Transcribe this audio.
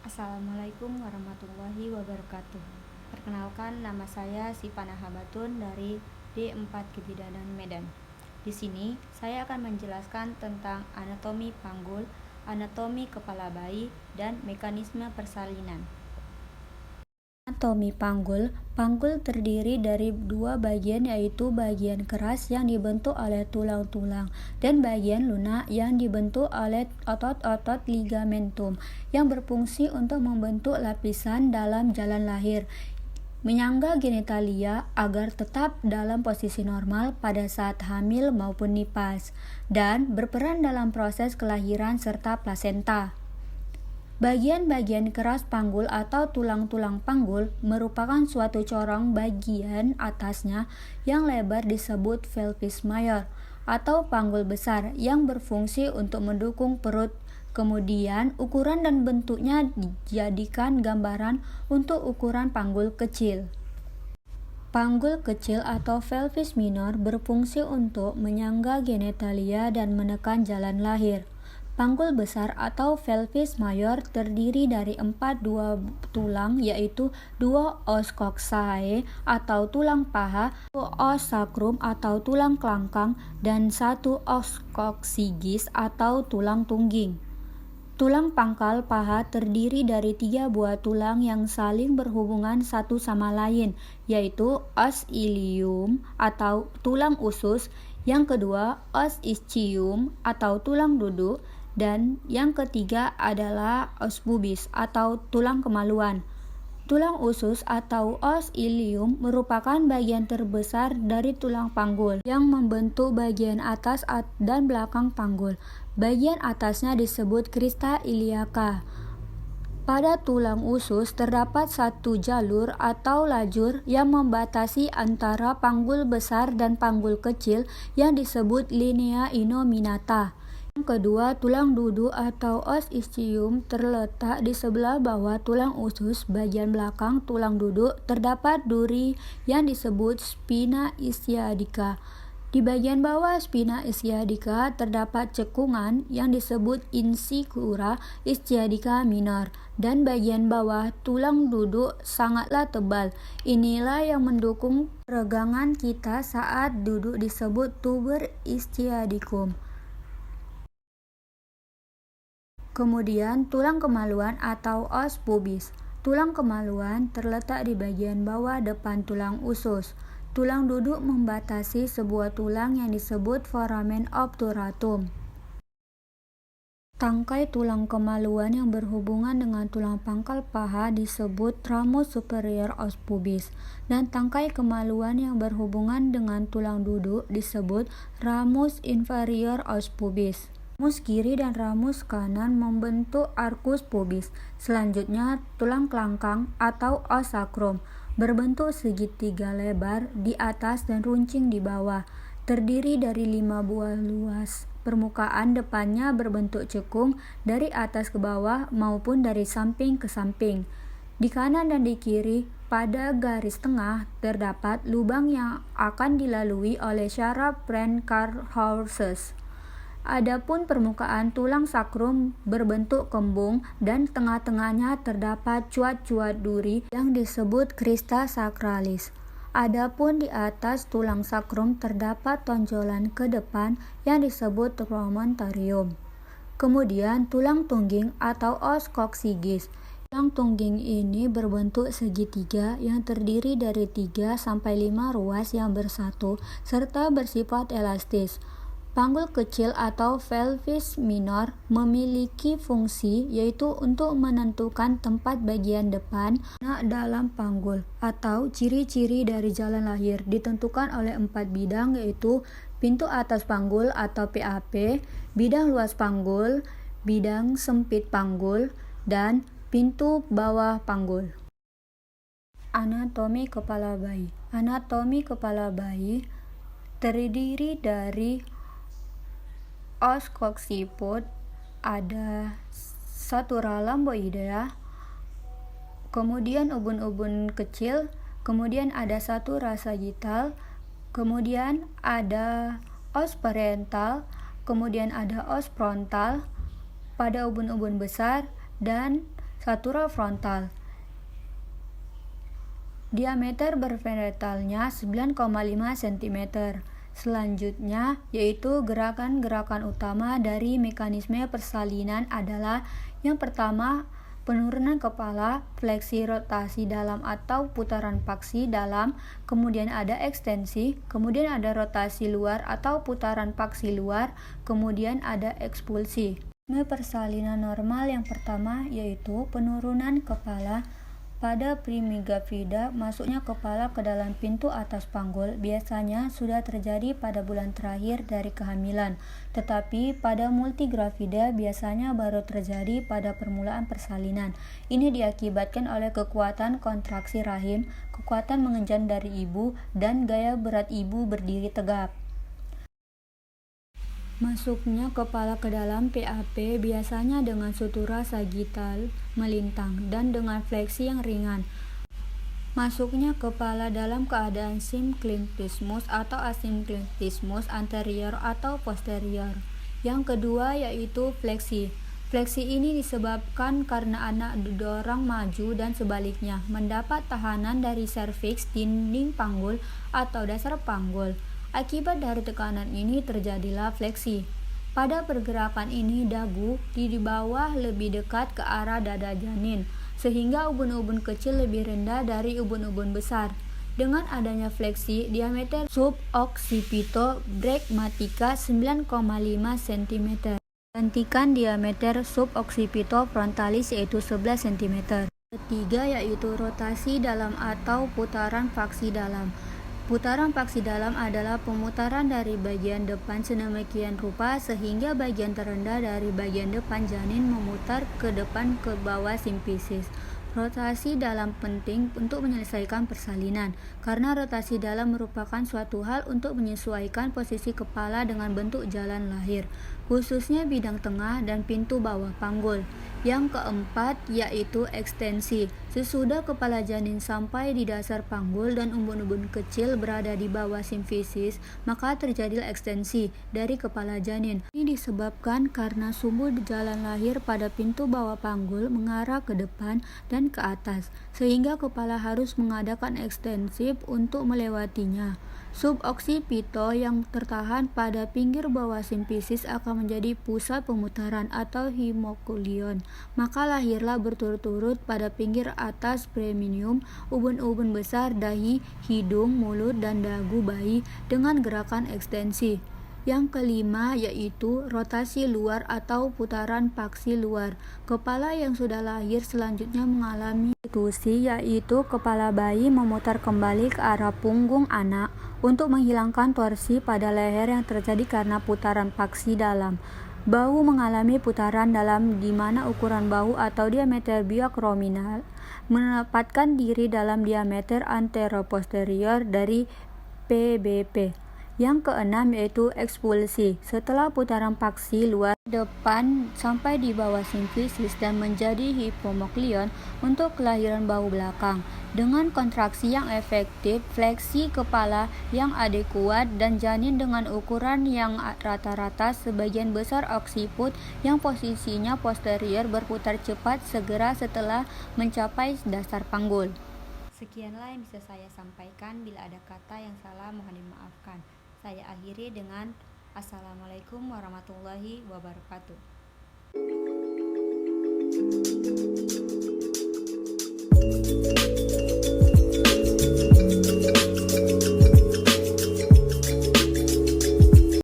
Assalamualaikum warahmatullahi wabarakatuh. Perkenalkan, nama saya Sipana Habatun dari D4 Kebidanan Medan. Di sini saya akan menjelaskan tentang anatomi panggul, anatomi kepala bayi, dan mekanisme persalinan. Anatomi panggul. Panggul terdiri dari dua bagian, yaitu bagian keras yang dibentuk oleh tulang-tulang dan bagian lunak yang dibentuk oleh otot-otot ligamentum yang berfungsi untuk membentuk lapisan dalam jalan lahir, menyangga genitalia agar tetap dalam posisi normal pada saat hamil maupun nifas, dan berperan dalam proses kelahiran serta plasenta. Bagian-bagian keras panggul atau tulang-tulang panggul merupakan suatu corong bagian atasnya yang lebar disebut pelvis major atau panggul besar yang berfungsi untuk mendukung perut. Kemudian ukuran dan bentuknya dijadikan gambaran untuk ukuran panggul kecil. Panggul kecil atau pelvis minor berfungsi untuk menyangga genitalia dan menekan jalan lahir. Panggul besar atau pelvis major terdiri dari 4 tulang, yaitu 2 os coxae atau tulang paha, 1 os sacrum atau tulang kelangkang, dan 1 os coccygeus atau tulang tungging. Tulang pangkal paha terdiri dari 3 buah tulang yang saling berhubungan satu sama lain, yaitu os ilium atau tulang usus, yang kedua os ischium atau tulang duduk, dan yang ketiga adalah os pubis atau tulang kemaluan. Tulang usus atau os ilium merupakan bagian terbesar dari tulang panggul yang membentuk bagian atas dan belakang panggul. Bagian atasnya disebut crista iliaca. Pada tulang usus terdapat satu jalur atau lajur yang membatasi antara panggul besar dan panggul kecil yang disebut linea innominata. Yang kedua, tulang duduk atau os ischium terletak di sebelah bawah tulang usus. Bagian belakang tulang duduk terdapat duri yang disebut spina ischiadica. Di bagian bawah spina ischiadica terdapat cekungan yang disebut insula ischiadica minor, dan bagian bawah tulang duduk sangatlah tebal. Inilah yang mendukung peregangan kita saat duduk disebut tuber ischiadicum. Kemudian tulang kemaluan atau os pubis. Tulang kemaluan terletak di bagian bawah depan tulang usus. Tulang duduk membatasi sebuah tulang yang disebut foramen obturatum. Tangkai tulang kemaluan yang berhubungan dengan tulang pangkal paha disebut ramus superior os pubis, dan tangkai kemaluan yang berhubungan dengan tulang duduk disebut ramus inferior os pubis. Ramus kiri dan ramus kanan membentuk arcus pubis. Selanjutnya, tulang kelangkang atau os sacrum berbentuk segitiga lebar di atas dan runcing di bawah. Terdiri dari 5 buah luas. Permukaan depannya berbentuk cekung dari atas ke bawah maupun dari samping ke samping. Di kanan dan di kiri pada garis tengah terdapat lubang yang akan dilalui oleh syaraf Brand-Carhausen. Adapun permukaan tulang sakrum berbentuk kembung dan tengah-tengahnya terdapat cuat-cuat duri yang disebut crista sacralis. Adapun di atas tulang sakrum terdapat tonjolan ke depan yang disebut promontorium. Kemudian tulang tungging atau os coccygeus. Tulang tungging ini berbentuk segitiga yang terdiri dari 3 sampai 5 ruas yang bersatu serta bersifat elastis. Panggul kecil atau pelvis minor memiliki fungsi yaitu untuk menentukan tempat bagian depan dalam panggul, atau ciri-ciri dari jalan lahir ditentukan oleh 4 bidang, yaitu pintu atas panggul atau PAP, bidang luas panggul, bidang sempit panggul, dan pintu bawah panggul. Anatomi kepala bayi. Anatomi kepala bayi terdiri dari os cocciput, ada satura lamboidea, kemudian ubun-ubun kecil, kemudian ada satura sagittal, kemudian ada os parietal, kemudian ada os frontal pada ubun-ubun besar, dan Skatura frontal. Diameter berventralnya 9,5 cm. Selanjutnya yaitu gerakan-gerakan utama dari mekanisme persalinan adalah yang pertama, penurunan kepala, fleksi rotasi dalam atau putaran paksi dalam, kemudian ada ekstensi, kemudian ada rotasi luar atau putaran paksi luar, kemudian ada ekspulsi. Persalinan normal yang pertama yaitu penurunan kepala. Pada primigravida, masuknya kepala ke dalam pintu atas panggul biasanya sudah terjadi pada bulan terakhir dari kehamilan, tetapi pada multigravida biasanya baru terjadi pada permulaan persalinan. Ini diakibatkan oleh kekuatan kontraksi rahim, kekuatan mengejan dari ibu, dan gaya berat ibu berdiri tegap. Masuknya kepala ke dalam PAP biasanya dengan sutura sagital melintang dan dengan fleksi yang ringan. Masuknya kepala dalam keadaan sinklinismus atau asinklinismus anterior atau posterior. Yang kedua yaitu fleksi. Fleksi ini disebabkan karena anak didorong maju dan sebaliknya, mendapat tahanan dari serviks, dinding panggul, atau dasar panggul. Akibat dari tekanan ini terjadilah fleksi. Pada pergerakan ini dagu di bawah lebih dekat ke arah dada janin, sehingga ubun-ubun kecil lebih rendah dari ubun-ubun besar. Dengan adanya fleksi, diameter suboccipito-bregmatica 9,5 cm. Gantikan diameter suboccipito-frontalis yaitu 11 cm. Ketiga yaitu rotasi dalam atau putaran paksi dalam. Putaran paksi dalam adalah pemutaran dari bagian depan sedemikian rupa sehingga bagian terendah dari bagian depan janin memutar ke depan ke bawah simfisis. Rotasi dalam penting untuk menyelesaikan persalinan, karena rotasi dalam merupakan suatu hal untuk menyesuaikan posisi kepala dengan bentuk jalan lahir, khususnya bidang tengah dan pintu bawah panggul. Yang keempat yaitu ekstensi. Sesudah kepala janin sampai di dasar panggul dan ubun-ubun kecil berada di bawah simfisis, maka terjadilah ekstensi dari kepala janin. Ini disebabkan karena sumbu jalan lahir pada pintu bawah panggul mengarah ke depan dan ke atas, sehingga kepala harus mengadakan ekstensif untuk melewatinya. Suboccipito yang tertahan pada pinggir bawah simfisis akan menjadi pusat pemutaran atau homunculus. Maka lahirlah berturut-turut pada pinggir atas premium, ubun-ubun besar, dahi, hidung, mulut, dan dagu bayi dengan gerakan ekstensi. Yang kelima yaitu rotasi luar atau putaran paksi luar. Kepala yang sudah lahir selanjutnya mengalami substitusi, yaitu kepala bayi memutar kembali ke arah punggung anak untuk menghilangkan torsi pada leher yang terjadi karena putaran paksi dalam. Bahu mengalami putaran dalam di mana ukuran bahu atau diameter biakrominal menempatkan diri dalam diameter anteroposterior dari PBP. Yang keenam yaitu ekspulsi. Setelah putaran paksi luar depan sampai di bawah simfisis dan menjadi hipomoklion untuk kelahiran bahu belakang. Dengan kontraksi yang efektif, fleksi kepala yang adekuat, dan janin dengan ukuran yang rata-rata, sebagian besar oksiput yang posisinya posterior berputar cepat segera setelah mencapai dasar panggul. Sekianlah yang bisa saya sampaikan. Bila ada kata yang salah mohon dimaafkan. Saya akhiri dengan Assalamualaikum warahmatullahi wabarakatuh.